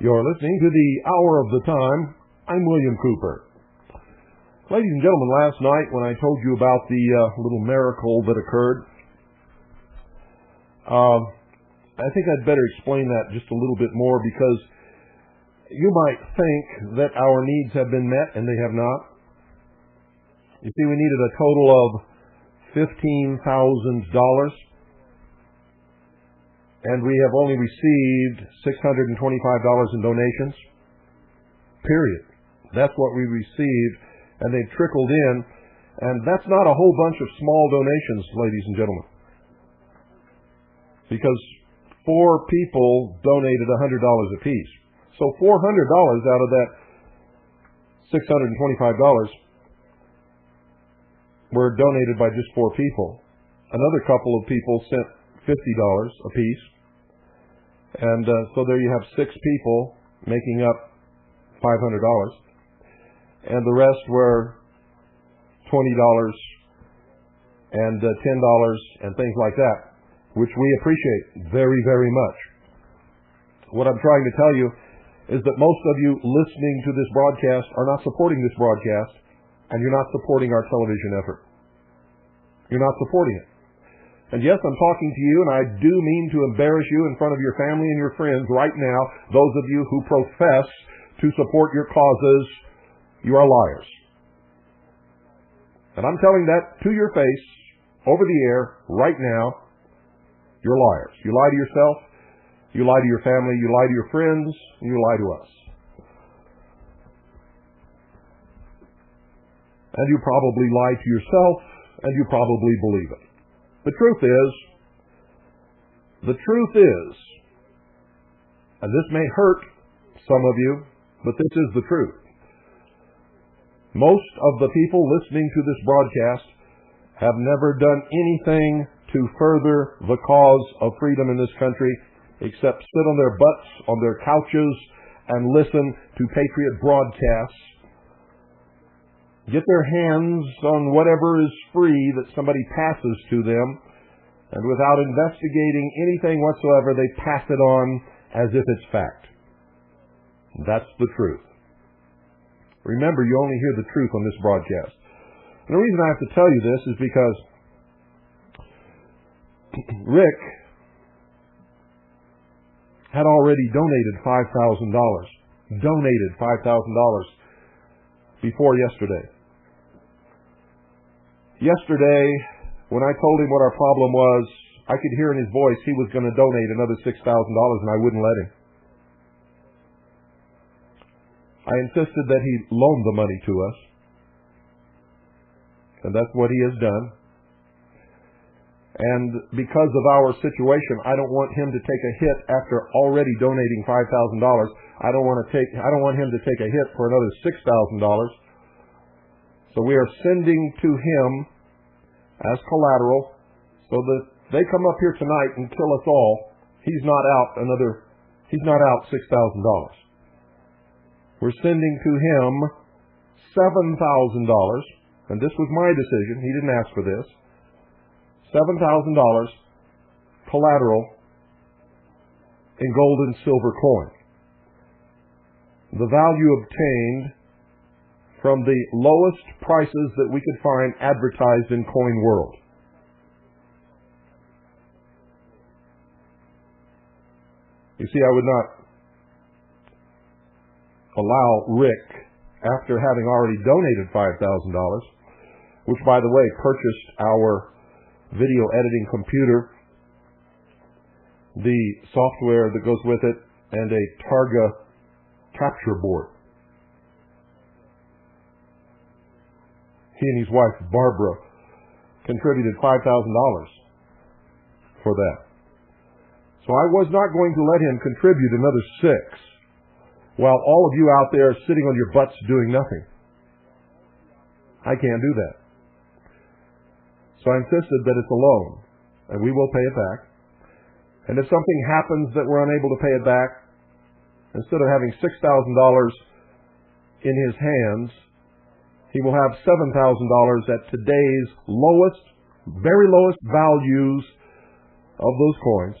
You're listening to the Hour of the Time. I'm William Cooper. Ladies and gentlemen, last night when I told you about the little miracle that occurred, I think I'd better explain that just a little bit more, because you might think that our needs have been met, and they have not. You see, we needed a total of $15,000. And we have only received $625 in donations. Period. That's what we received, and they've trickled in. And that's not a whole bunch of small donations, ladies and gentlemen. Because 4 people donated $100 apiece. So $400 out of that $625 were donated by just 4 people. Another couple of people sent $50 apiece. And so there you have 6 people making up $500. And the rest were $20 and $10 and things like that, which we appreciate very, very much. What I'm trying to tell you is that most of you listening to this broadcast are not supporting this broadcast, and you're not supporting our television effort. You're not supporting it. And yes, I'm talking to you, and I do mean to embarrass you in front of your family and your friends right now. Those of you who profess to support your causes, you are liars. And I'm telling that to your face, over the air, right now. You're liars. You lie to yourself, you lie to your family, you lie to your friends, and you lie to us. And you probably lie to yourself, and you probably believe it. The truth is, and this may hurt some of you, but this is the truth. Most of the people listening to this broadcast have never done anything to further the cause of freedom in this country except sit on their butts, on their couches, and listen to patriot broadcasts. Get their hands on whatever is free that somebody passes to them, and without investigating anything whatsoever, they pass it on as if it's fact. That's the truth. Remember, you only hear the truth on this broadcast. And the reason I have to tell you this is because Rick had already donated $5,000. Donated $5,000 before yesterday. Yesterday, when I told him what our problem was, I could hear in his voice he was going to donate another $6,000, and I wouldn't let him. I insisted that he loan the money to us, and that's what he has done. And because of our situation, I don't want him to take a hit after already donating $5,000. I don't want him to take a hit for another $6,000. So we are sending to him as collateral, so that they come up here tonight and kill us all. He's not out $6,000. We're sending to him $7,000, and this was my decision. He didn't ask for this. $7,000 collateral in gold and silver coin. The value obtained from the lowest prices that we could find advertised in Coin World. You see, I would not allow Rick, after having already donated $5,000, which, by the way, purchased our video editing computer, the software that goes with it, and a Targa capture board. He and his wife, Barbara, contributed $5,000 for that. So I was not going to let him contribute another $6 while all of you out there sitting on your butts doing nothing. I can't do that. So I insisted that it's a loan, and we will pay it back. And if something happens that we're unable to pay it back, instead of having $6,000 in his hands, he will have $7,000 at today's lowest, very lowest values of those coins.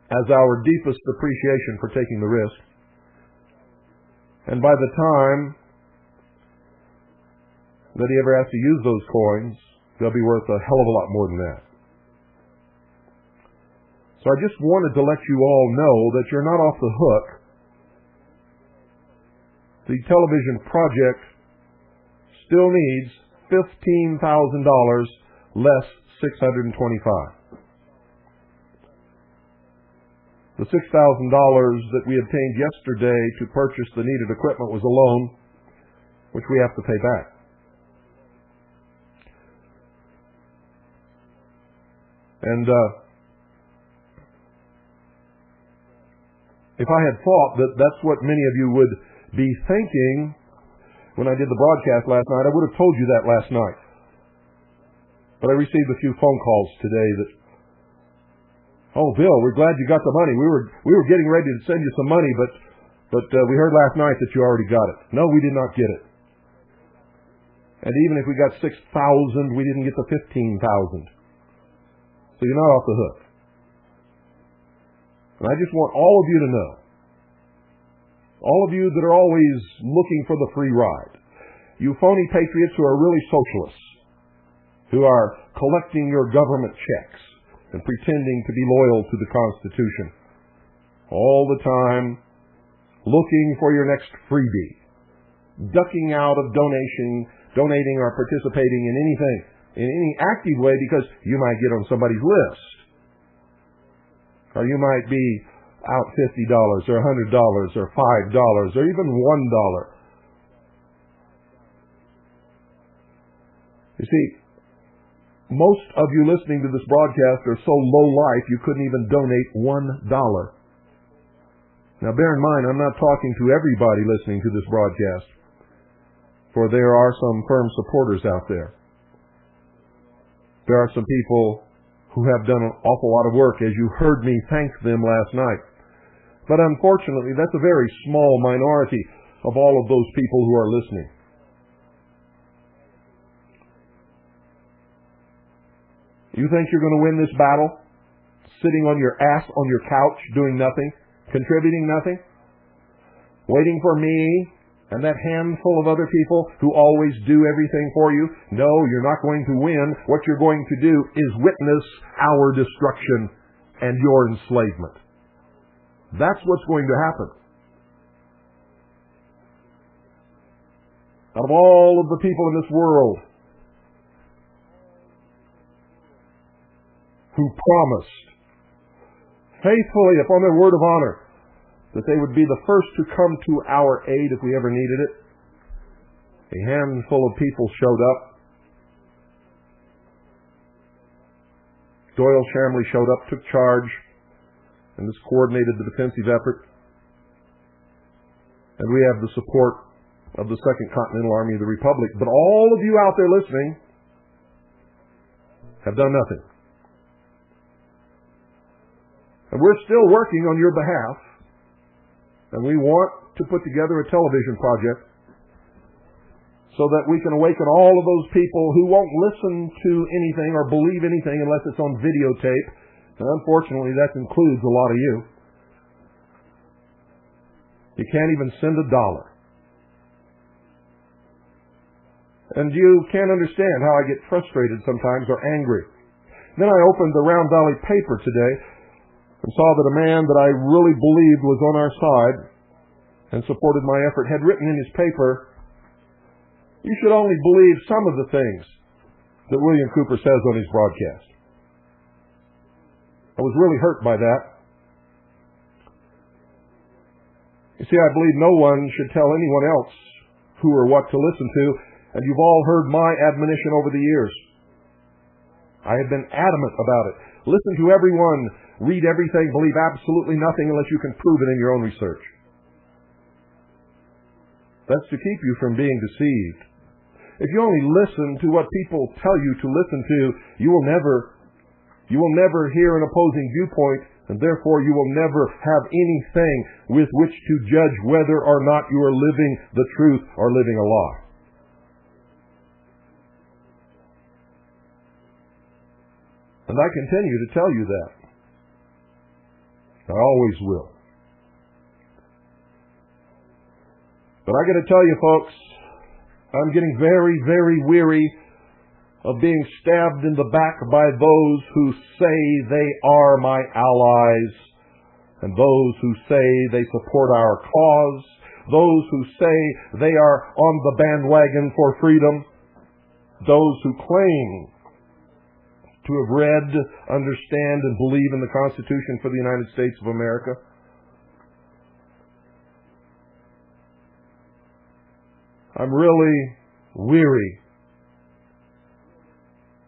As our deepest appreciation for taking the risk. And by the time that he ever has to use those coins, they'll be worth a hell of a lot more than that. So I just wanted to let you all know that you're not off the hook. The television project still needs $15,000 less $625. The $6,000 that we obtained yesterday to purchase the needed equipment was a loan, which we have to pay back. And if I had thought that that's what many of you would be thinking when I did the broadcast last night, I would have told you that last night. But I received a few phone calls today that, "Oh, Bill, we're glad you got the money. We were getting ready to send you some money, but we heard last night that you already got it." No, we did not get it. And even if we got 6,000, we didn't get the 15,000. So you're not off the hook. And I just want all of you to know, all of you that are always looking for the free ride, you phony patriots who are really socialists, who are collecting your government checks and pretending to be loyal to the Constitution, all the time looking for your next freebie, ducking out of donating or participating in anything, in any active way, because you might get on somebody's list. Or you might be out $50 or $100 or $5 or even $1. You see, most of you listening to this broadcast are so low life you couldn't even donate $1. Now bear in mind, I'm not talking to everybody listening to this broadcast, for there are some firm supporters out there. There are some people who have done an awful lot of work, as you heard me thank them last night. But unfortunately, that's a very small minority of all of those people who are listening. You think you're going to win this battle? Sitting on your ass on your couch, doing nothing, contributing nothing? Waiting for me and that handful of other people who always do everything for you? No, you're not going to win. What you're going to do is witness our destruction and your enslavement. That's what's going to happen. Out of all of the people in this world who promised faithfully upon their word of honor that they would be the first to come to our aid if we ever needed it, a handful of people showed up. Doyle Shamley showed up, took charge, and this coordinated the defensive effort. And we have the support of the Second Continental Army of the Republic. But all of you out there listening have done nothing. And we're still working on your behalf. And we want to put together a television project so that we can awaken all of those people who won't listen to anything or believe anything unless it's on videotape. And unfortunately, that includes a lot of you. You can't even send $1. And you can't understand how I get frustrated sometimes or angry. Then I opened the Round Valley paper today and saw that a man that I really believed was on our side and supported my effort had written in his paper, "You should only believe some of the things that William Cooper says on his broadcast." I was really hurt by that. You see, I believe no one should tell anyone else who or what to listen to, and you've all heard my admonition over the years. I have been adamant about it. Listen to everyone, read everything, believe absolutely nothing unless you can prove it in your own research. That's to keep you from being deceived. If you only listen to what people tell you to listen to, you will never hear an opposing viewpoint, and therefore you will never have anything with which to judge whether or not you are living the truth or living a lie. And I continue to tell you that. I always will. But I got to tell you, folks, I'm getting very, very weary of being stabbed in the back by those who say they are my allies, and those who say they support our cause, those who say they are on the bandwagon for freedom, those who claim to have read, understand, and believe in the Constitution for the United States of America. I'm really weary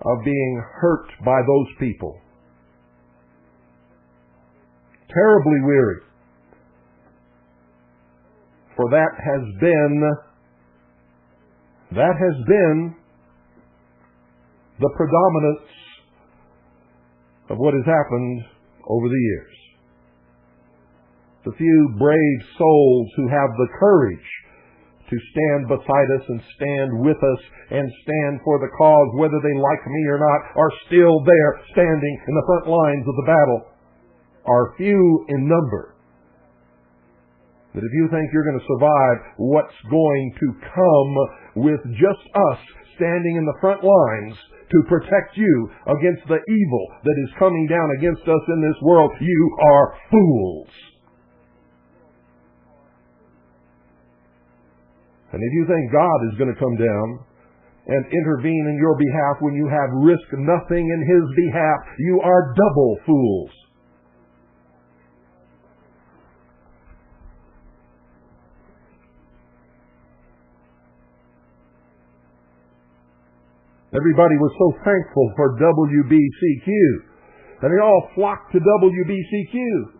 of being hurt by those people. Terribly weary. For that has been the predominance of what has happened over the years. The few brave souls who have the courage to stand beside us and stand with us and stand for the cause, whether they like me or not, are still there standing in the front lines of the battle, are few in number. But if you think you're going to survive what's going to come with just us standing in the front lines to protect you against the evil that is coming down against us in this world, you are fools. And if you think God is going to come down and intervene in your behalf when you have risked nothing in His behalf, you are double fools. Everybody was so thankful for WBCQ, and they all flocked to WBCQ.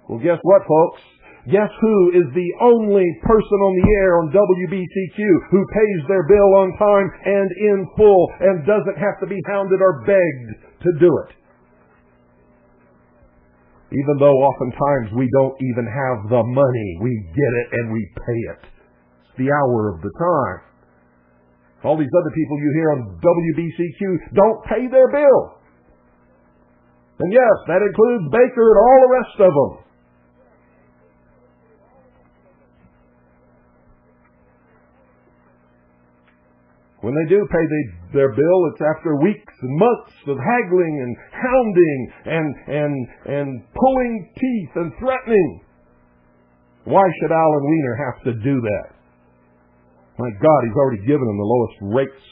Well, guess what, folks? Guess who is the only person on the air on WBCQ who pays their bill on time and in full and doesn't have to be hounded or begged to do it? Even though oftentimes we don't even have the money, we get it and we pay it. It's the hour of the time. All these other people you hear on WBCQ don't pay their bill. And yes, that includes Baker and all the rest of them. When they do pay their bill, it's after weeks and months of haggling and hounding and pulling teeth and threatening. Why should Alan Weiner have to do that? My God, he's already given them the lowest rates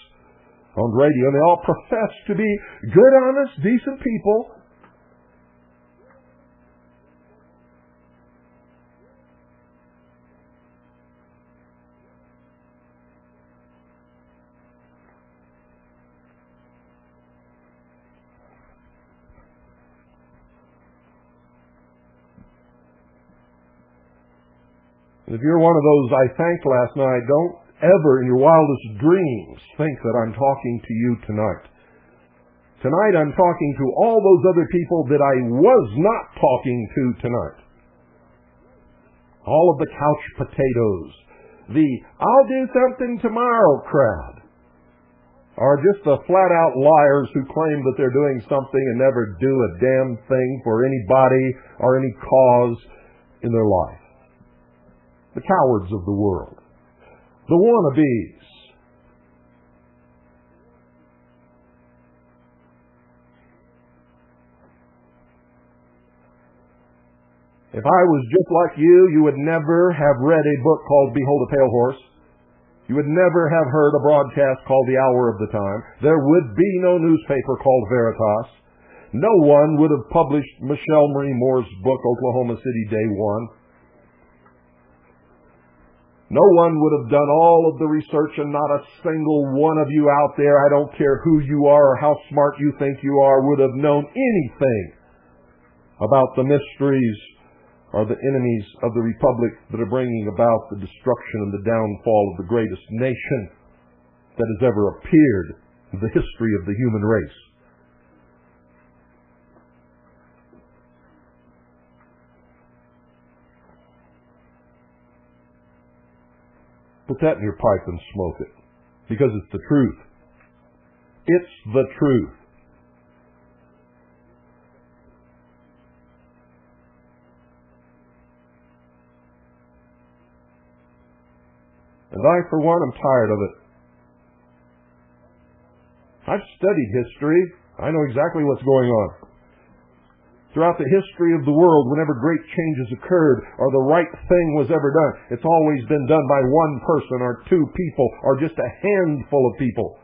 on radio, and they all profess to be good, honest, decent people. And if you're one of those I thanked last night, don't ever in your wildest dreams think that I'm talking to you tonight. Tonight I'm talking to all those other people that I was not talking to tonight. All of the couch potatoes, the I'll do something tomorrow crowd, are just the flat-out liars who claim that they're doing something and never do a damn thing for anybody or any cause in their life. The cowards of the world. The wannabes. If I was just like you would never have read a book called Behold a Pale Horse. You would never have heard a broadcast called The Hour of the Time. There would be no newspaper called Veritas. No one would have published Michelle Marie Moore's book, Oklahoma City Day One. No one would have done all of the research, and not a single one of you out there, I don't care who you are or how smart you think you are, would have known anything about the mysteries or the enemies of the Republic that are bringing about the destruction and the downfall of the greatest nation that has ever appeared in the history of the human race. Put that in your pipe and smoke it, because it's the truth. It's the truth. And I, for one, am tired of it. I've studied history. I know exactly what's going on. Throughout the history of the world, whenever great changes occurred or the right thing was ever done, it's always been done by one person or two people or just a handful of people.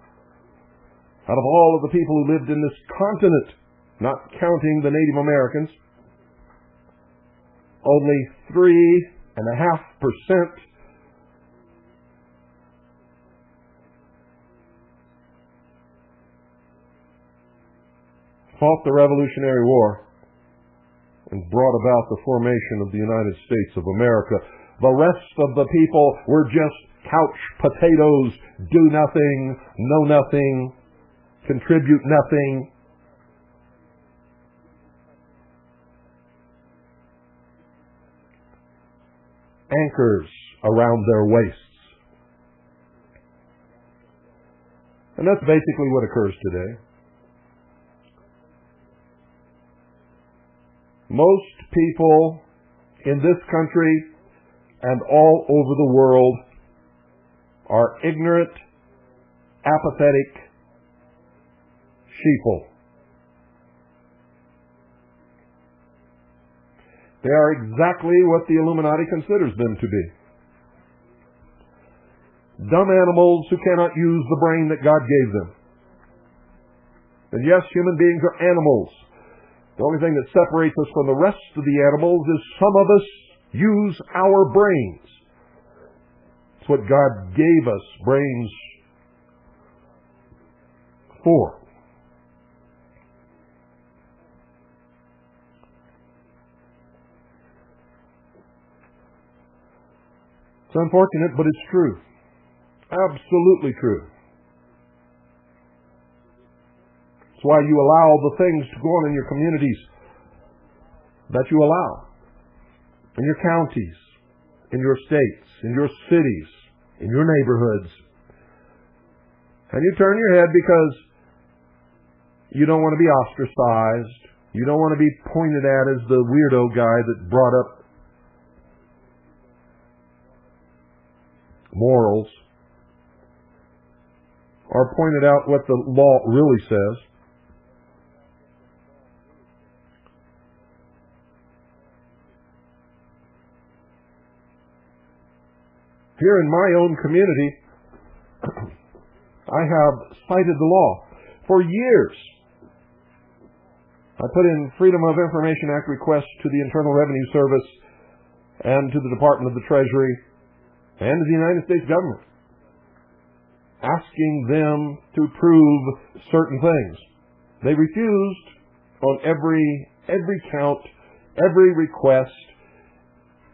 Out of all of the people who lived in this continent, not counting the Native Americans, only 3.5% fought the Revolutionary War and brought about the formation of the United States of America. The rest of the people were just couch potatoes, do nothing, know nothing, contribute nothing. Anchors around their waists. And that's basically what occurs today. Most people in this country and all over the world are ignorant, apathetic sheeple. They are exactly what the Illuminati considers them to be. Dumb animals who cannot use the brain that God gave them. And yes, human beings are animals. The only thing that separates us from the rest of the animals is some of us use our brains. It's what God gave us brains for. It's unfortunate, but it's true. Absolutely true. It's why you allow the things to go on in your communities that you allow. In your counties, in your states, in your cities, in your neighborhoods. And you turn your head because you don't want to be ostracized. You don't want to be pointed at as the weirdo guy that brought up morals, or pointed out what the law really says. Here in my own community, I have cited the law. For years, I put in Freedom of Information Act requests to the Internal Revenue Service and to the Department of the Treasury and to the United States government, asking them to prove certain things. They refused on every count, every request,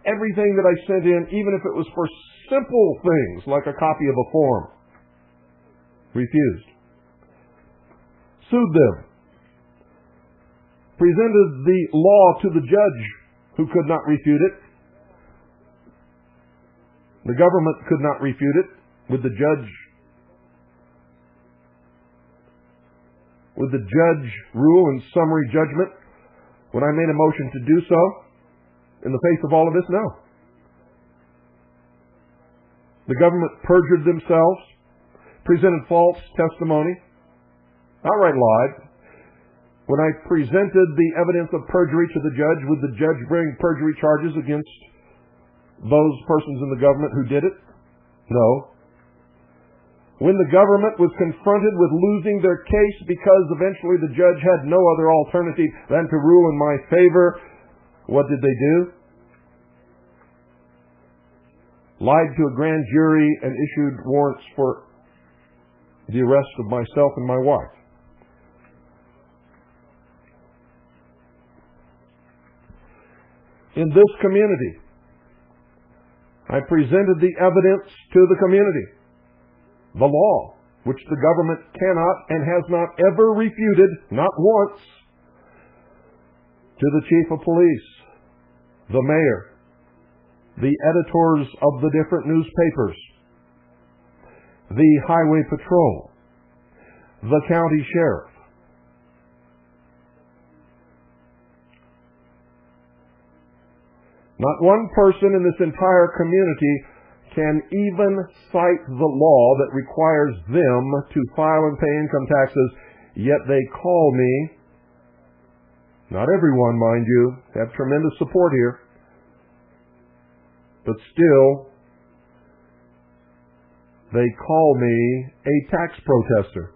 everything that I sent in, even if it was for simple things like a copy of a form. Refused. Sued them. Presented the law to the judge who could not refute it. The government could not refute it. Would the judge rule in summary judgment when I made a motion to do so? In the face of all of this? No. The government perjured themselves, presented false testimony, outright lied, When I presented the evidence of perjury to the judge, would the judge bring perjury charges against those persons in the government who did it? No. When the government was confronted with losing their case because eventually the judge had no other alternative than to rule in my favor, what did they do? Lied to a grand jury and issued warrants for the arrest of myself and my wife. In this community, I presented the evidence to the community, the law, which the government cannot and has not ever refuted, not once, to the chief of police, the mayor, the editors of the different newspapers, the highway patrol, the county sheriff. Not one person in this entire community can even cite the law that requires them to file and pay income taxes, yet they call me. Not everyone, mind you, have tremendous support here, but still, they call me a tax protester.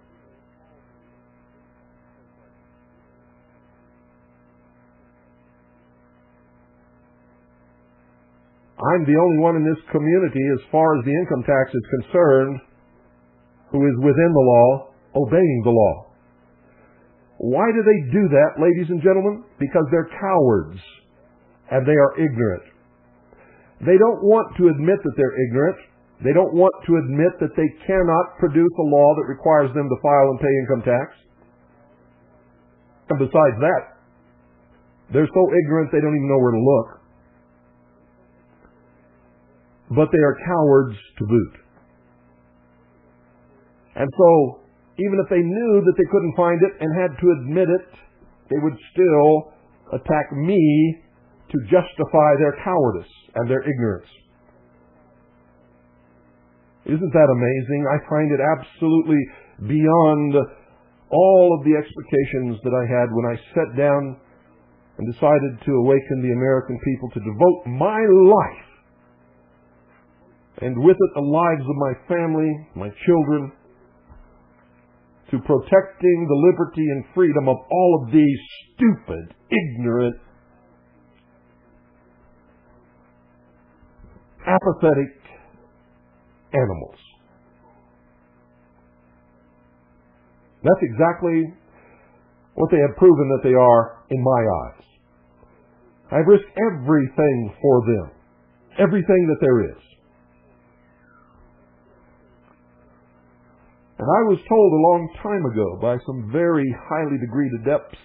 I'm the only one in this community, as far as the income tax is concerned, who is within the law, obeying the law. Why do they do that, ladies and gentlemen? Because they're cowards, and they are ignorant. They don't want to admit that they're ignorant. They don't want to admit that they cannot produce a law that requires them to file and pay income tax. And besides that, they're so ignorant they don't even know where to look. But they are cowards to boot. And so, even if they knew that they couldn't find it and had to admit it, they would still attack me to justify their cowardice and their ignorance. Isn't that amazing? I find it absolutely beyond all of the expectations that I had when I sat down and decided to awaken the American people to devote my life, and with it the lives of my family, my children, to protecting the liberty and freedom of all of these stupid, ignorant, apathetic animals. That's exactly what they have proven that they are in my eyes. I've risked everything for them, everything that there is. And I was told a long time ago by some very highly degreed adepts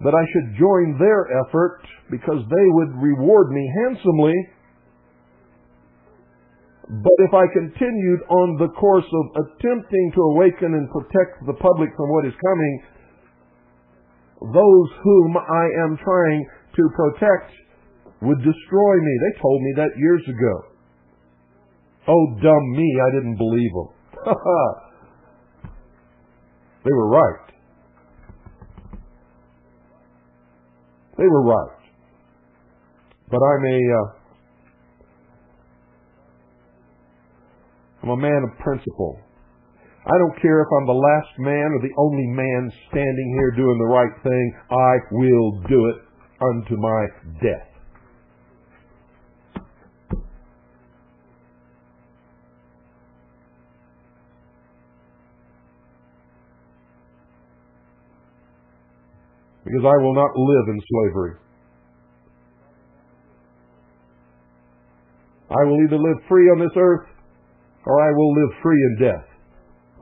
that I should join their effort because they would reward me handsomely. But if I continued on the course of attempting to awaken and protect the public from what is coming, those whom I am trying to protect would destroy me. They told me that years ago. Oh, dumb me, I didn't believe them. They were right. They were right. But I'm a man of principle. I don't care if I'm the last man or the only man standing here doing the right thing. I will do it unto my death. Because I will not live in slavery. I will either live free on this earth or I will live free in death.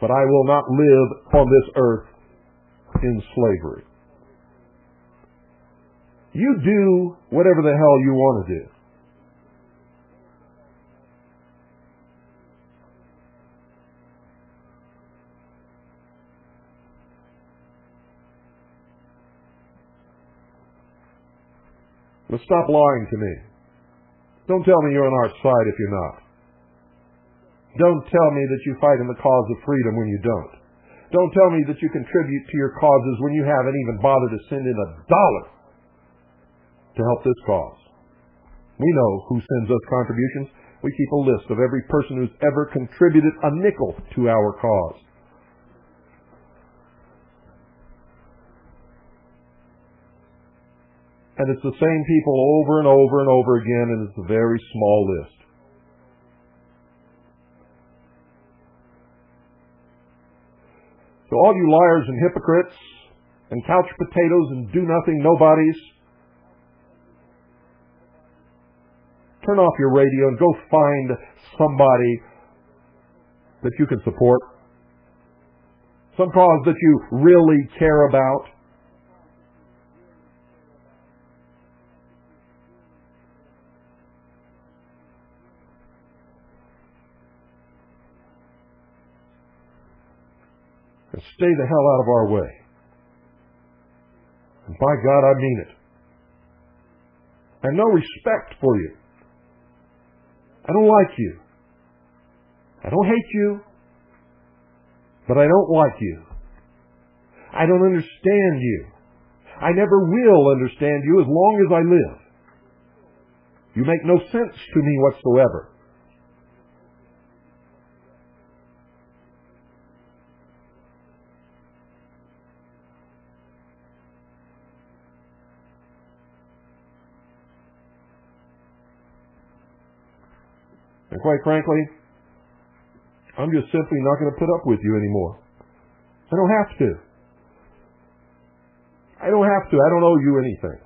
But I will not live on this earth in slavery. You do whatever the hell you want to do. But stop lying to me. Don't tell me you're on our side if you're not. Don't tell me that you fight in the cause of freedom when you don't. Don't tell me that you contribute to your causes when you haven't even bothered to send in $1 to help this cause. We know who sends us contributions. We keep a list of every person who's ever contributed a nickel to our cause. And it's the same people over and over and over again, and it's a very small list. So all you liars and hypocrites and couch potatoes and do-nothing nobodies, turn off your radio and go find somebody that you can support. Some cause that you really care about. And stay the hell out of our way. And by God, I mean it. I have no respect for you. I don't like you. I don't hate you. But I don't like you. I don't understand you. I never will understand you as long as I live. You make no sense to me whatsoever. And quite frankly, I'm just simply not going to put up with you anymore. I don't have to. I don't have to. I don't owe you anything.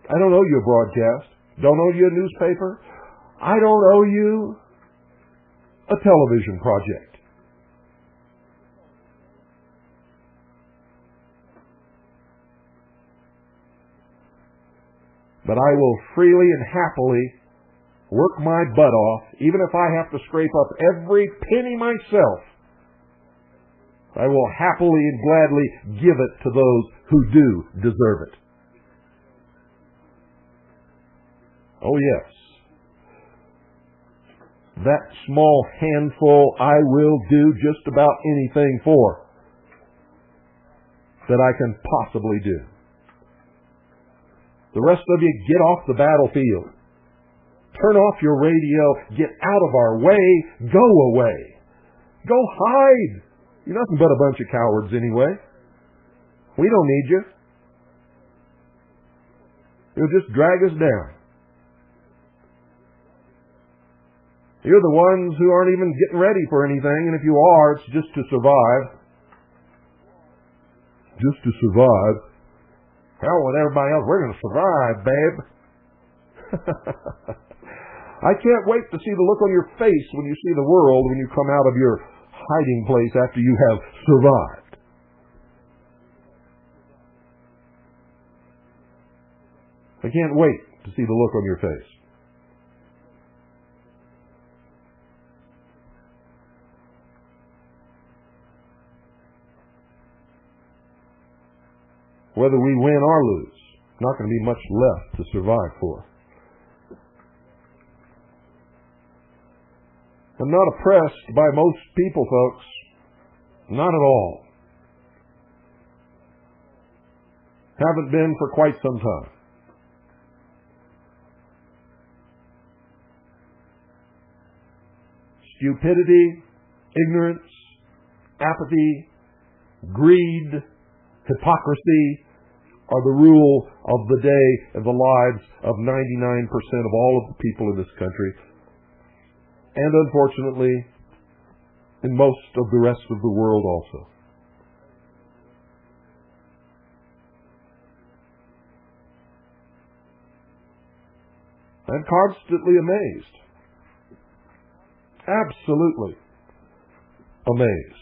I don't owe you a broadcast. Don't owe you a newspaper. I don't owe you a television project. But I will freely and happily work my butt off, even if I have to scrape up every penny myself. I will happily and gladly give it to those who do deserve it. Oh yes. That small handful I will do just about anything for that I can possibly do. The rest of you, get off the battlefield. Turn off your radio. Get out of our way. Go away. Go hide. You're nothing but a bunch of cowards anyway. We don't need you. You'll just drag us down. You're the ones who aren't even getting ready for anything, and if you are, it's just to survive. Just to survive. Hell with everybody else, we're going to survive, babe. I can't wait to see the look on your face when you see the world when you come out of your hiding place after you have survived. I can't wait to see the look on your face. Whether we win or lose, not going to be much left to survive for. I'm not oppressed by most people, folks. Not at all. Haven't been for quite some time. Stupidity, ignorance, apathy, greed, hypocrisy are the rule of the day and the lives of 99% of all of the people in this country. And unfortunately, in most of the rest of the world also. I'm constantly amazed. Absolutely amazed.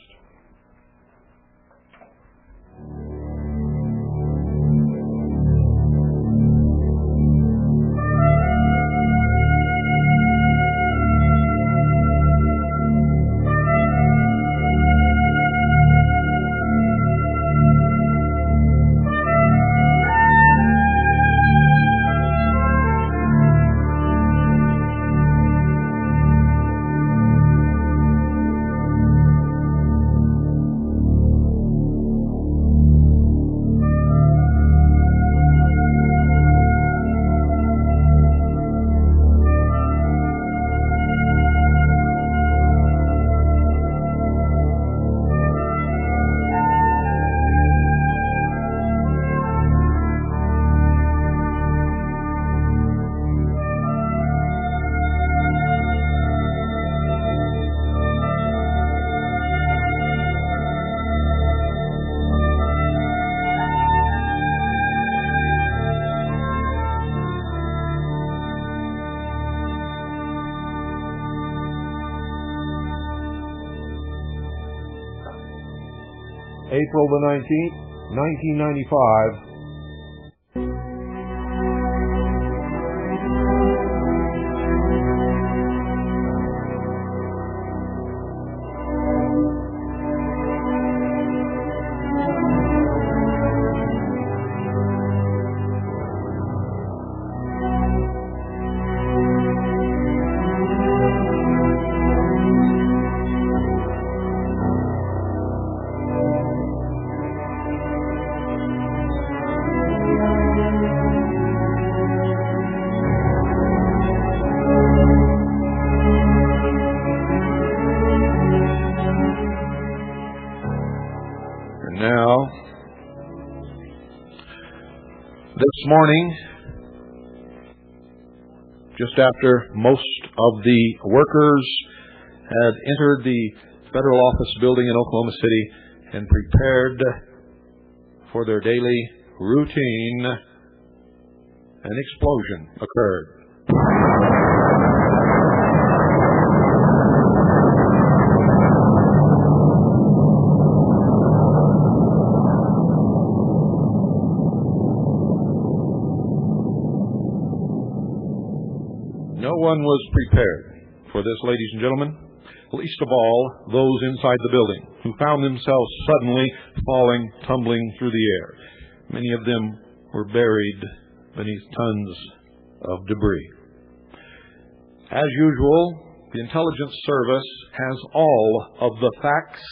April the 19th, 1995. Now, this morning, just after most of the workers had entered the federal office building in Oklahoma City and prepared for their daily routine, an explosion occurred. No one was prepared for this, ladies and gentlemen, least of all those inside the building, who found themselves suddenly falling, tumbling through the air. Many of them were buried beneath tons of debris. As usual, the intelligence service has all of the facts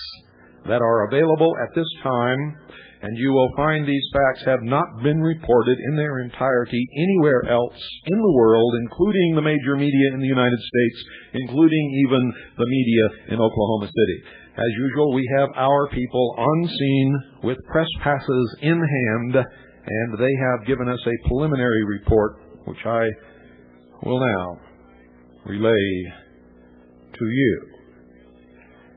that are available at this time, and you will find these facts have not been reported in their entirety anywhere else in the world, including the major media in the United States, including even the media in Oklahoma City. As usual, we have our people on scene with press passes in hand, and they have given us a preliminary report, which I will now relay to you.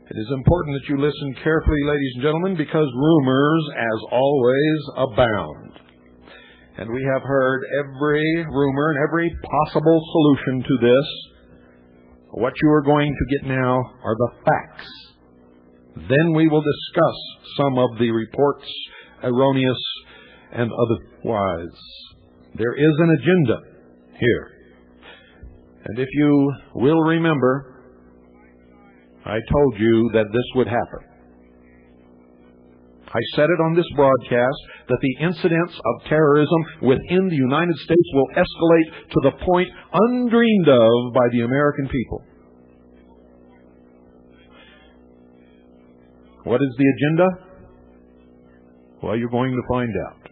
It is important that you listen carefully, ladies and gentlemen, because rumors, as always, abound. And we have heard every rumor and every possible solution to this. What you are going to get now are the facts. Then we will discuss some of the reports, erroneous and otherwise. There is an agenda here. And if you will remember, I told you that this would happen. I said it on this broadcast that the incidents of terrorism within the United States will escalate to the point undreamed of by the American people. What is the agenda? Well, you're going to find out.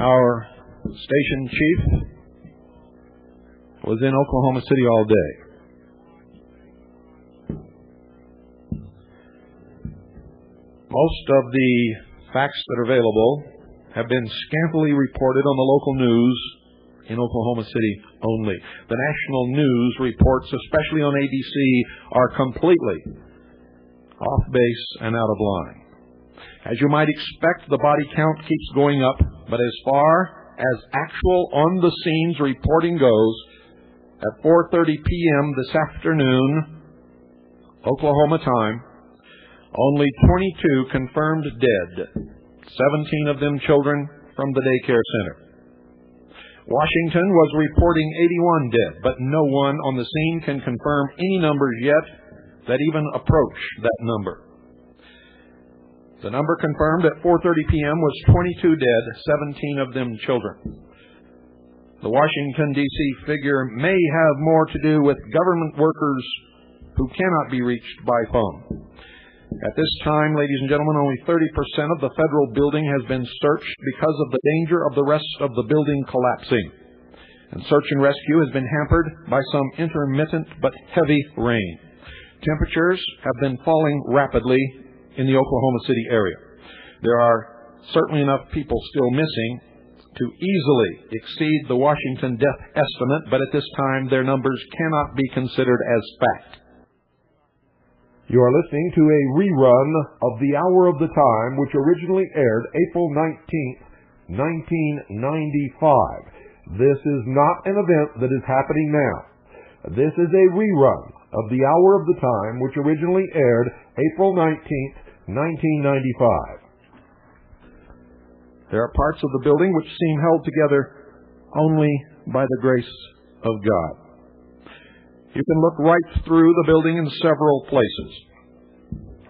Our station chief was in Oklahoma City all day. Most of the facts that are available have been scantily reported on the local news in Oklahoma City only. The national news reports, especially on ABC, are completely off base and out of line. As you might expect, the body count keeps going up, but as far as actual on-the-scenes reporting goes, at 4:30 p.m. this afternoon, Oklahoma time, only 22 confirmed dead, 17 of them children from the daycare center. Washington was reporting 81 dead, but no one on the scene can confirm any numbers yet that even approach that number. The number confirmed at 4:30 p.m. was 22 dead, 17 of them children. The Washington, D.C. figure may have more to do with government workers who cannot be reached by phone. At this time, ladies and gentlemen, only 30% of the federal building has been searched because of the danger of the rest of the building collapsing. And search and rescue has been hampered by some intermittent but heavy rain. Temperatures have been falling rapidly in the Oklahoma City area. There are certainly enough people still missing to easily exceed the Washington death estimate, but at this time their numbers cannot be considered as fact. You are listening to a rerun of The Hour of the Time, which originally aired April 19th, 1995. This is not an event that is happening now. This is a rerun of the hour of the time, which originally aired April 19th, 1995. There are parts of the building which seem held together only by the grace of God. You can look right through the building in several places.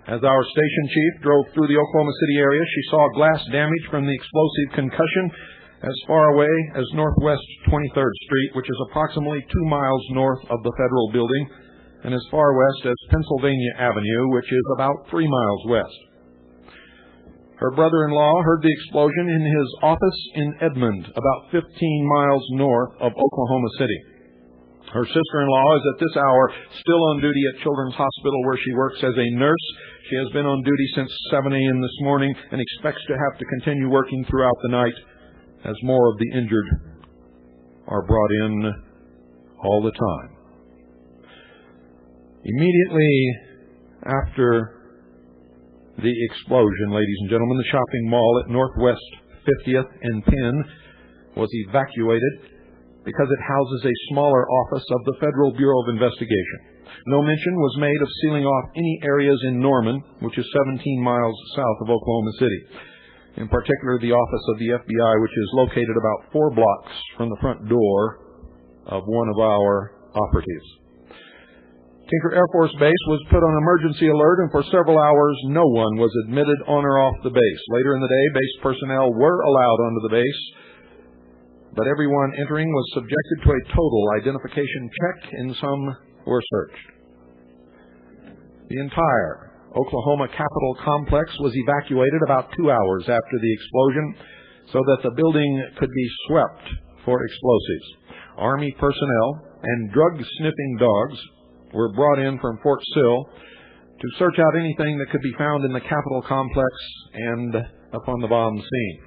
As our station chief drove through the Oklahoma City area, she saw glass damage from the explosive concussion as far away as Northwest 23rd Street, which is approximately 2 miles north of the Federal Building, and as far west as Pennsylvania Avenue, which is about 3 miles west. Her brother-in-law heard the explosion in his office in Edmond, about 15 miles north of Oklahoma City. Her sister-in-law is at this hour still on duty at Children's Hospital, where she works as a nurse. She has been on duty since 7 a.m. this morning and expects to have to continue working throughout the night as more of the injured are brought in all the time. Immediately after the explosion, ladies and gentlemen, the shopping mall at Northwest 50th and Penn was evacuated because it houses a smaller office of the Federal Bureau of Investigation. No mention was made of sealing off any areas in Norman, which is 17 miles south of Oklahoma City. In particular, the office of the FBI, which is located about 4 blocks from the front door of one of our operatives. Tinker Air Force Base was put on emergency alert, and for several hours no one was admitted on or off the base. Later in the day, base personnel were allowed onto the base, but everyone entering was subjected to a total identification check, and some were searched. The entire Oklahoma Capitol complex was evacuated about 2 hours after the explosion so that the building could be swept for explosives. Army personnel and drug-sniffing dogs were brought in from Fort Sill to search out anything that could be found in the Capitol complex and upon the bomb scene.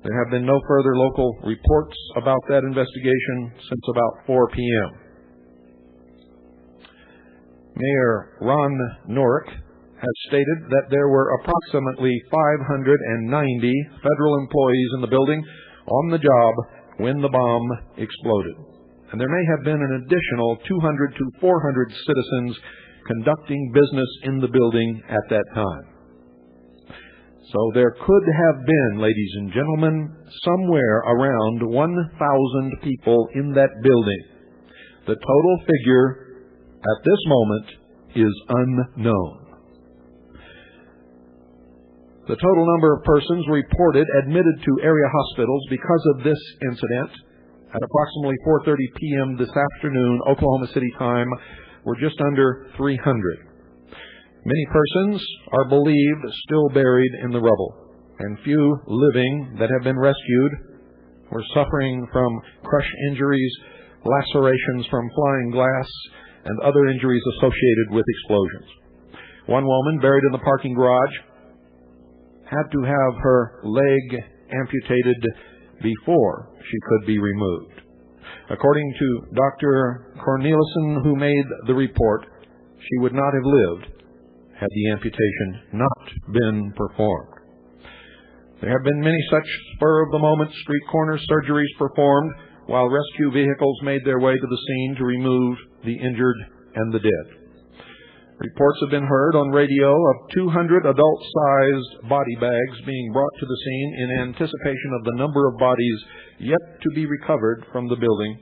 There have been no further local reports about that investigation since about 4 p.m. Mayor Ron Norick has stated that there were approximately 590 federal employees in the building on the job when the bomb exploded. And there may have been an additional 200 to 400 citizens conducting business in the building at that time. So there could have been, ladies and gentlemen, somewhere around 1,000 people in that building. The total figure at this moment is unknown. The total number of persons reported admitted to area hospitals because of this incident at approximately 4:30 p.m. this afternoon, Oklahoma City time, were just under 300. Many persons are believed still buried in the rubble, and few living that have been rescued were suffering from crush injuries, lacerations from flying glass, and other injuries associated with explosions. One woman buried in the parking garage had to have her leg amputated before she could be removed. According to Dr. Cornelissen, who made the report, she would not have lived had the amputation not been performed. There have been many such spur-of-the-moment street corner surgeries performed while rescue vehicles made their way to the scene to remove the injured and the dead. Reports have been heard on radio of 200 adult-sized body bags being brought to the scene in anticipation of the number of bodies yet to be recovered from the building.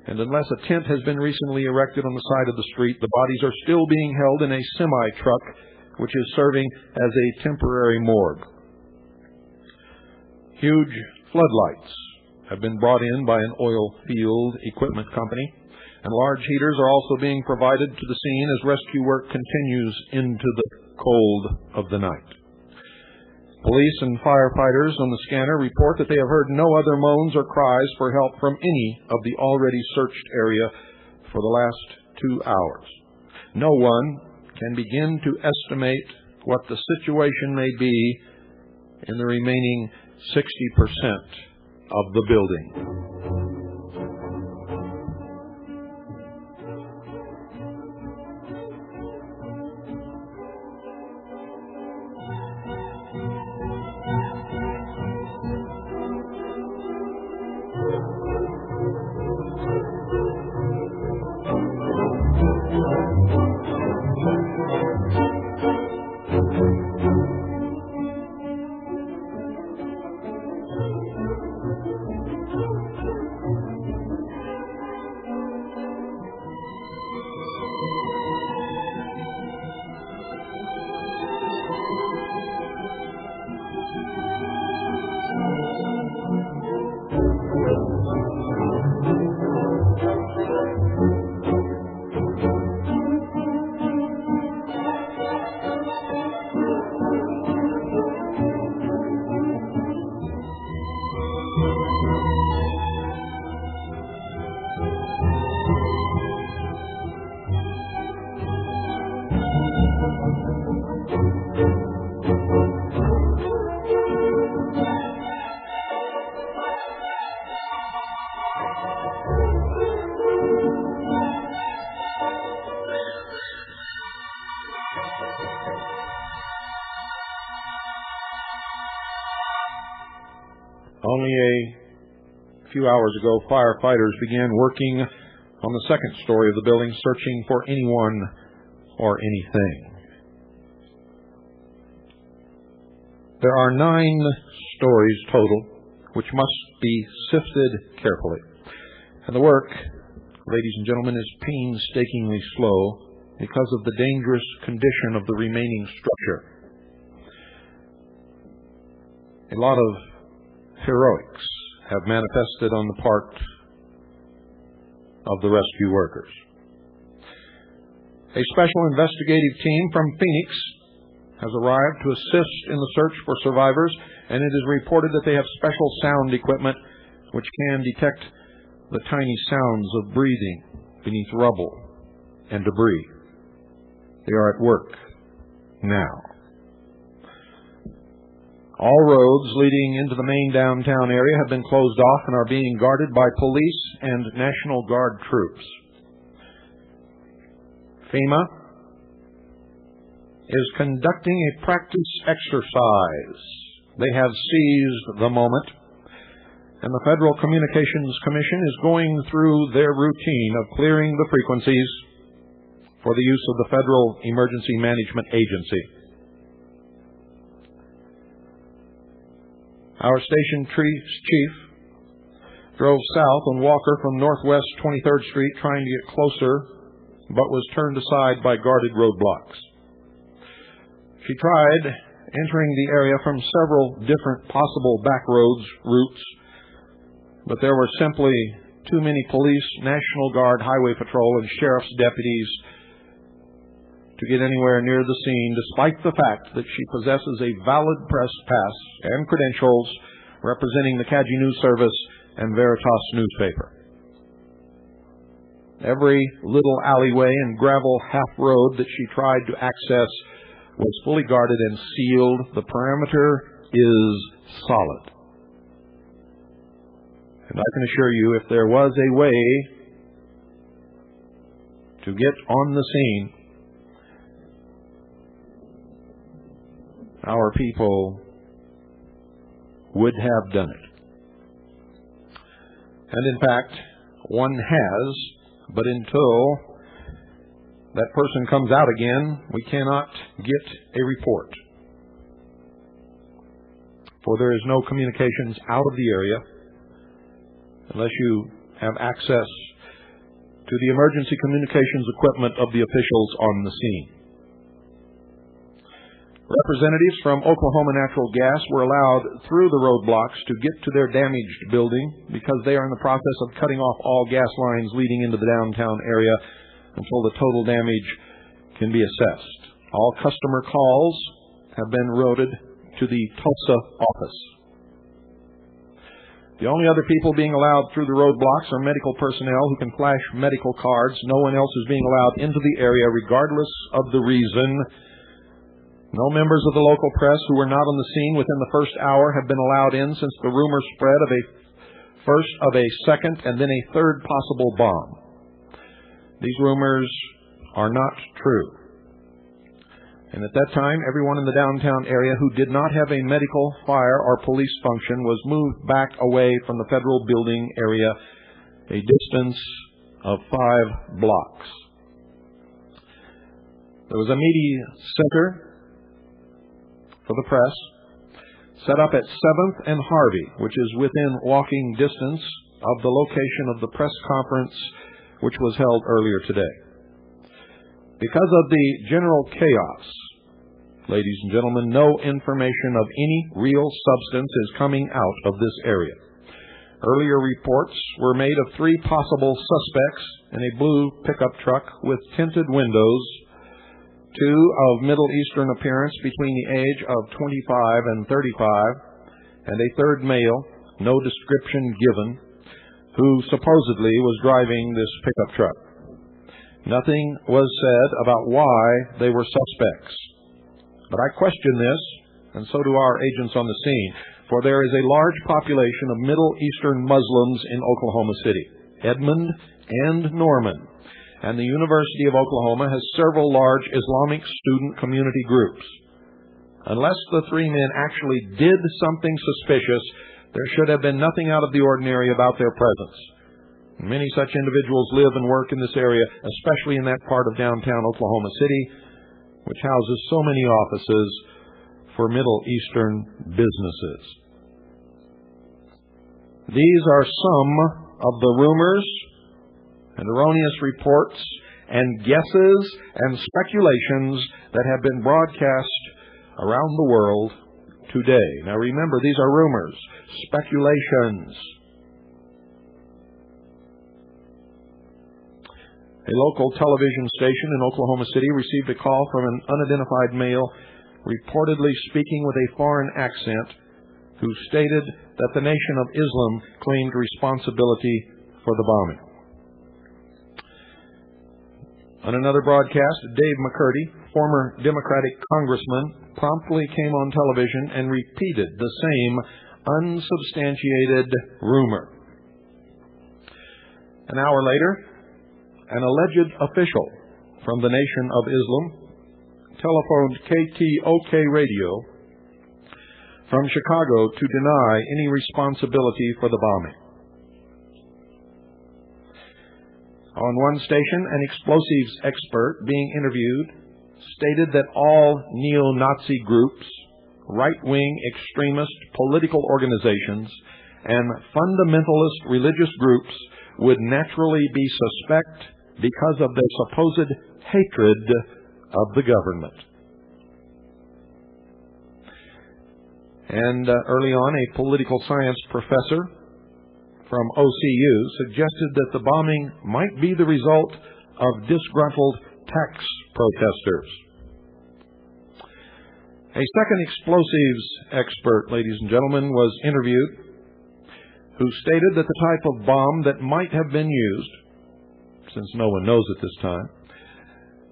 And unless a tent has been recently erected on the side of the street, the bodies are still being held in a semi-truck, which is serving as a temporary morgue. Huge floodlights have been brought in by an oil field equipment company, and large heaters are also being provided to the scene as rescue work continues into the cold of the night. Police and firefighters on the scanner report that they have heard no other moans or cries for help from any of the already searched area for the last 2 hours. No one can begin to estimate what the situation may be in the remaining 60% of the building. Only a few hours ago, firefighters began working on the second story of the building, searching for anyone or anything. There are 9 stories total, which must be sifted carefully. And the work, ladies and gentlemen, is painstakingly slow because of the dangerous condition of the remaining structure. A lot of heroics have manifested on the part of the rescue workers. A special investigative team from Phoenix has arrived to assist in the search for survivors, and it is reported that they have special sound equipment which can detect the tiny sounds of breathing beneath rubble and debris. They are at work now. All roads leading into the main downtown area have been closed off and are being guarded by police and National Guard troops. FEMA is conducting a practice exercise. They have seized the moment, and the Federal Communications Commission is going through their routine of clearing the frequencies for the use of the Federal Emergency Management Agency. Our station chief drove south on Walker from Northwest 23rd Street trying to get closer, but was turned aside by guarded roadblocks. She tried entering the area from several different possible back routes, but there were simply too many police, National Guard, Highway Patrol, and Sheriff's deputies to get anywhere near the scene, despite the fact that she possesses a valid press pass and credentials representing the Kaji News Service and Veritas newspaper. Every little alleyway and gravel half road that she tried to access was fully guarded and sealed. The perimeter is solid. And I can assure you, if there was a way to get on the scene, our people would have done it. And in fact, one has, but until that person comes out again, we cannot get a report. For there is no communications out of the area unless you have access to the emergency communications equipment of the officials on the scene. Representatives from Oklahoma Natural Gas were allowed through the roadblocks to get to their damaged building because they are in the process of cutting off all gas lines leading into the downtown area until the total damage can be assessed. All customer calls have been routed to the Tulsa office. The only other people being allowed through the roadblocks are medical personnel who can flash medical cards. No one else is being allowed into the area regardless of the reason. No members of the local press who were not on the scene within the first hour have been allowed in since the rumor spread of a second and then a third possible bomb. These rumors are not true. And at that time, everyone in the downtown area who did not have a medical, fire, or police function was moved back away from the federal building area a distance of 5 blocks. There was a media center for the press set up at 7th and Harvey, which is within walking distance of the location of the press conference which was held earlier today. Because of the general chaos, ladies and gentlemen, no information of any real substance is coming out of this area. Earlier reports were made of 3 possible suspects in a blue pickup truck with tinted windows, 2 of Middle Eastern appearance between the age of 25 and 35, and a 3rd male, no description given, who supposedly was driving this pickup truck. Nothing was said about why they were suspects. But I question this, and so do our agents on the scene, for there is a large population of Middle Eastern Muslims in Oklahoma City, Edmond and Norman, and the University of Oklahoma has several large Islamic student community groups. Unless the 3 men actually did something suspicious, There should have been nothing out of the ordinary about their presence. Many such individuals live and work in this area, especially in that part of downtown Oklahoma City, which houses so many offices for Middle Eastern businesses. These are some of the rumors and erroneous reports and guesses and speculations that have been broadcast around the world today. Now remember, these are rumors, speculations. A local television station in Oklahoma City received a call from an unidentified male reportedly speaking with a foreign accent who stated that the Nation of Islam claimed responsibility for the bombing. On another broadcast, Dave McCurdy, former Democratic congressman, promptly came on television and repeated the same unsubstantiated rumor. An hour later, an alleged official from the Nation of Islam telephoned KTOK radio from Chicago to deny any responsibility for the bombing. On one station, an explosives expert being interviewed stated that all neo-Nazi groups, right-wing extremist political organizations, and fundamentalist religious groups would naturally be suspect because of their supposed hatred of the government. And early on, a political science professor from OCU suggested that the bombing might be the result of disgruntled tax protesters. A second explosives expert, ladies and gentlemen, was interviewed, who stated that the type of bomb that might have been used, since no one knows at this time,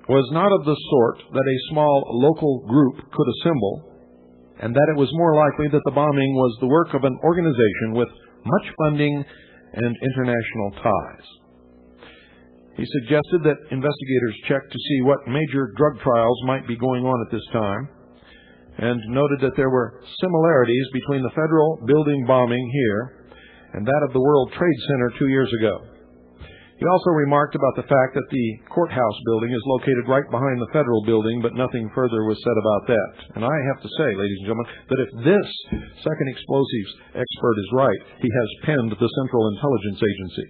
was not of the sort that a small local group could assemble, and that it was more likely that the bombing was the work of an organization with much funding and international ties. He suggested that investigators check to see what major drug trials might be going on at this time, and noted that there were similarities between the federal building bombing here and that of the World Trade Center 2 years ago. He also remarked about the fact that the courthouse building is located right behind the federal building, but nothing further was said about that. And I have to say, ladies and gentlemen, that if this second explosives expert is right, he has penned the Central Intelligence Agency.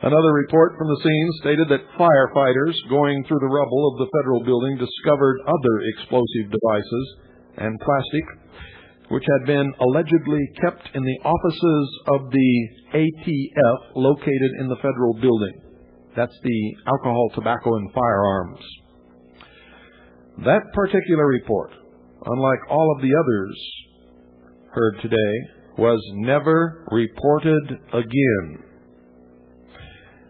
Another report from the scene stated that firefighters going through the rubble of the federal building discovered other explosive devices and plastic, which had been allegedly kept in the offices of the ATF located in the federal building. That's the Alcohol, Tobacco, and Firearms. That particular report, unlike all of the others heard today, was never reported again.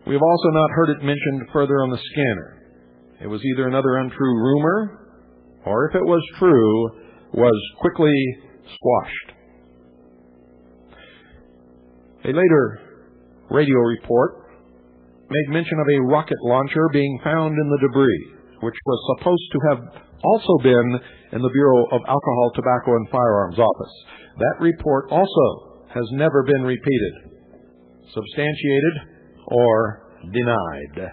We have also not heard it mentioned further on the scanner. It was either another untrue rumor, or if it was true, was quickly squashed. A later radio report made mention of a rocket launcher being found in the debris, which was supposed to have also been in the Bureau of Alcohol, Tobacco, and Firearms office. That report also has never been repeated, substantiated, or denied.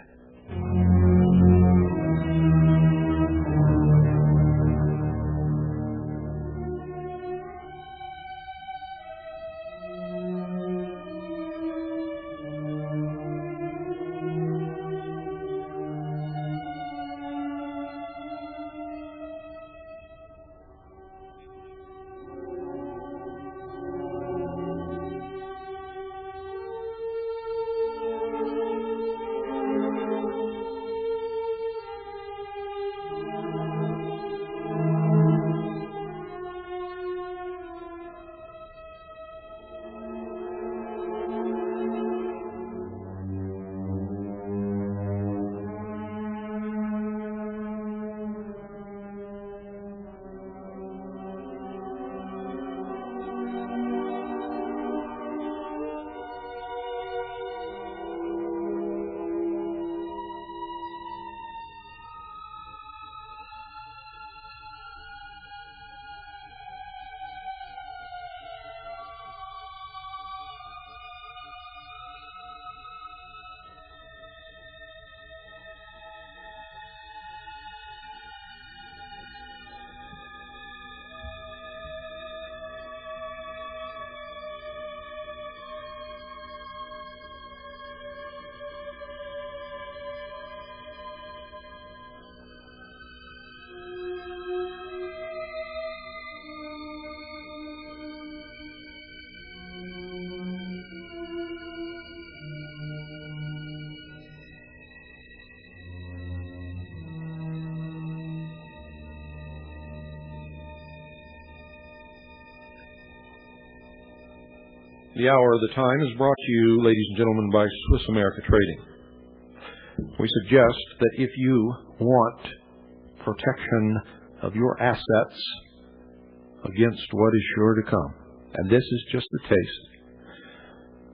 The Hour of the Time is brought to you, ladies and gentlemen, by Swiss America Trading. We suggest that if you want protection of your assets against what is sure to come, and this is just a taste.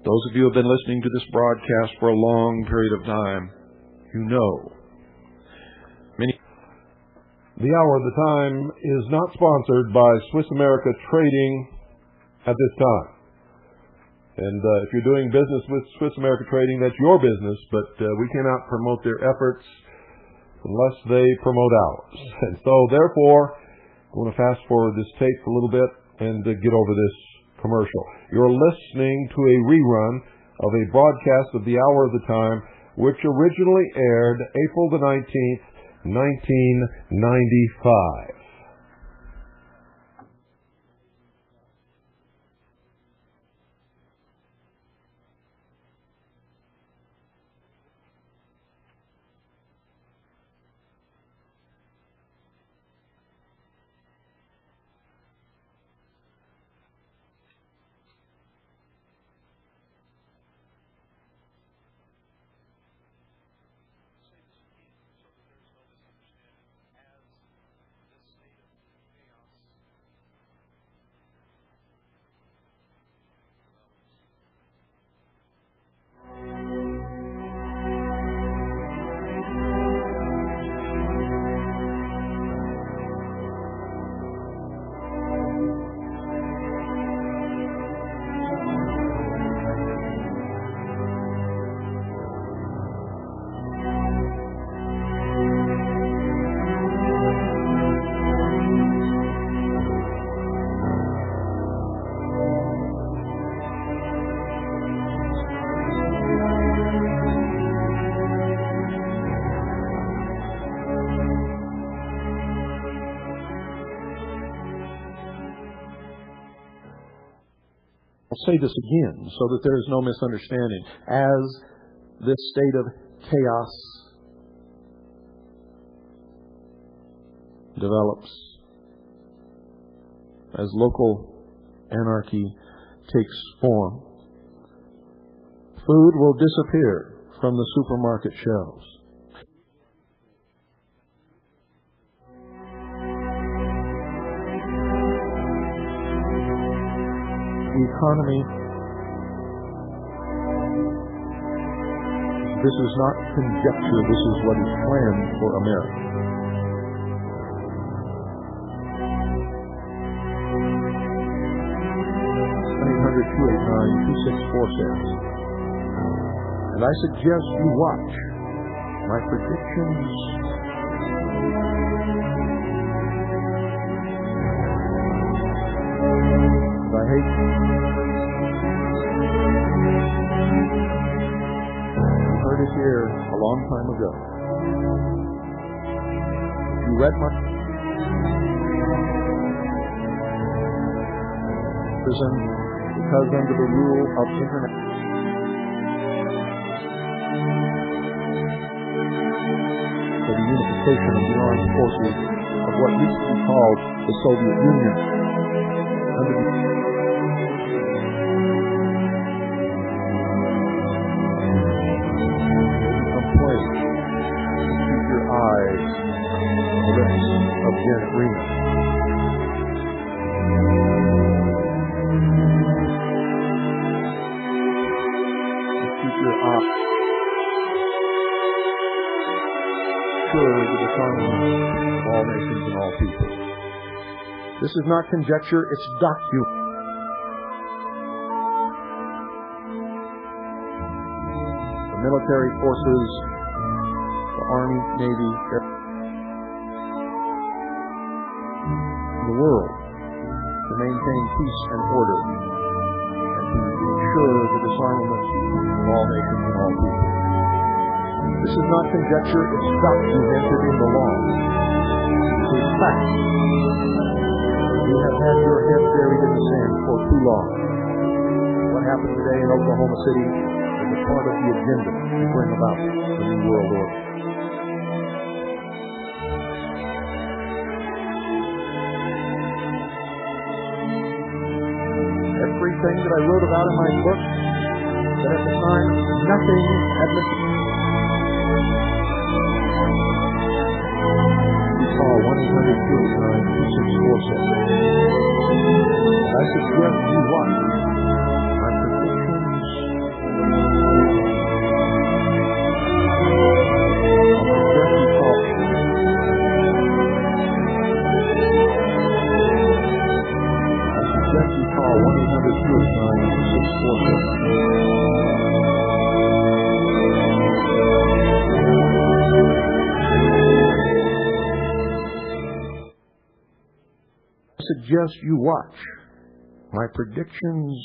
Those of you who have been listening to this broadcast for a long period of time, you know. The Hour of the Time is not sponsored by Swiss America Trading at this time. And if you're doing business with Swiss America Trading, that's your business, but we cannot promote their efforts unless they promote ours. And so, therefore, I want to fast forward this tape a little bit and get over this commercial. You're listening to a rerun of a broadcast of The Hour of the Time, which originally aired April the 19th, 1995. I'll say this again so that there is no misunderstanding. As this state of chaos develops, as local anarchy takes form, food will disappear from the supermarket shelves. The economy, this is not conjecture, this is what is planned for America. And I suggest you watch my predictions. I hate you heard it here a long time ago. If you read my prison, because under the rule of international for the unification of the armed forces of what used to be called the Soviet Union, under the keep your eyes on the lips of Janet Reno. Keep your eyes sure the economy of all nations and all people. This is not conjecture, it's document. The military forces, the Army, Navy, Air the world to maintain peace and order and to ensure the disarmament of all nations and all people. This is not conjecture, it's documented in the law. It's a fact. You have had your head buried in the sand for too long. What happened today in Oklahoma City is a part of the agenda to bring about the New World Order. everything that I wrote about in my book, that at the time nothing had been... Call 1-800-289-2646. I suggest you watch my predictions call 1-800-289-2646. I suggest you watch my predictions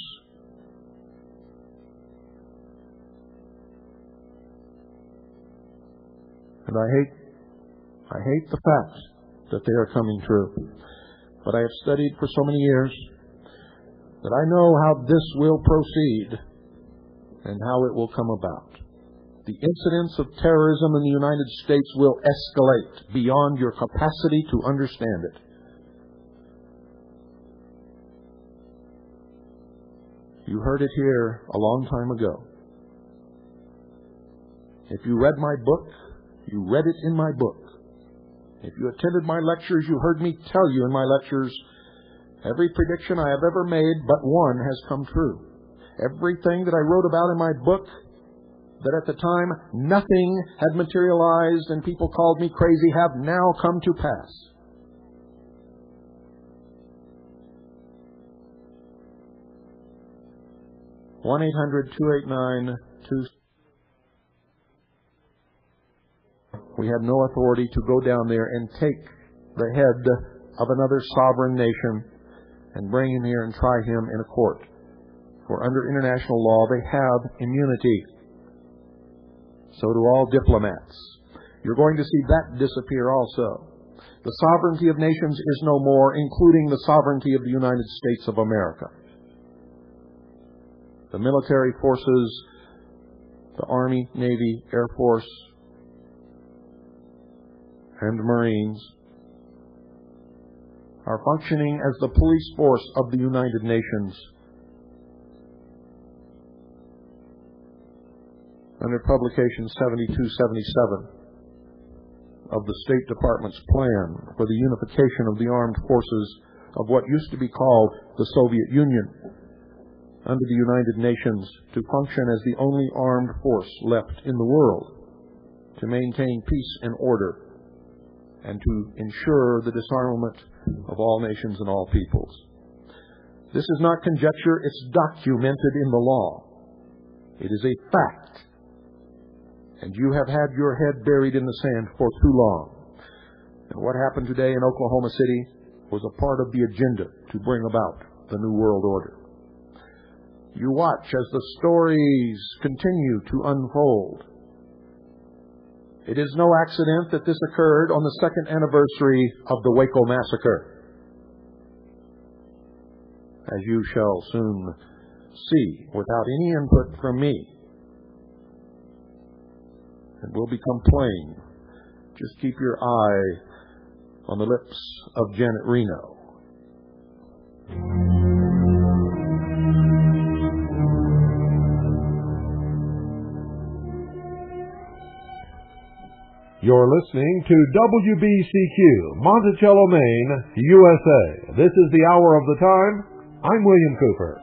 and I hate the fact that they are coming true. But I have studied for so many years that I know how this will proceed and how it will come about. The incidence of terrorism in the United States will escalate beyond your capacity to understand it. You heard it here a long time ago. If you read my book, you read it in my book. If you attended my lectures, you heard me tell you in my lectures, every prediction I have ever made but one has come true. Everything that I wrote about in my book, that at the time nothing had materialized and people called me crazy, have now come to pass. One 800-289-2. We have no authority to go down there and take the head of another sovereign nation and bring him here and try him in a court. For under international law, they have immunity. So do all diplomats. You're going to see that disappear also. The sovereignty of nations is no more, including the sovereignty of the United States of America. The military forces, the Army, Navy, Air Force, and Marines are functioning as the police force of the United Nations. Under publication 7277 of the State Department's plan for the unification of the armed forces of what used to be called the Soviet Union under the United Nations to function as the only armed force left in the world to maintain peace and order and to ensure the disarmament of all nations and all peoples. This is not conjecture, it's documented in the law. It is a fact. And you have had your head buried in the sand for too long. And what happened today in Oklahoma City was a part of the agenda to bring about the New World Order. You watch as the stories continue to unfold. It is no accident that this occurred on the 2nd anniversary of the Waco massacre, as you shall soon see without any input from me. It will become plain. Just keep your eye on the lips of Janet Reno. You're listening to WBCQ, Monticello, Maine, USA. This is the Hour of the Time. I'm William Cooper.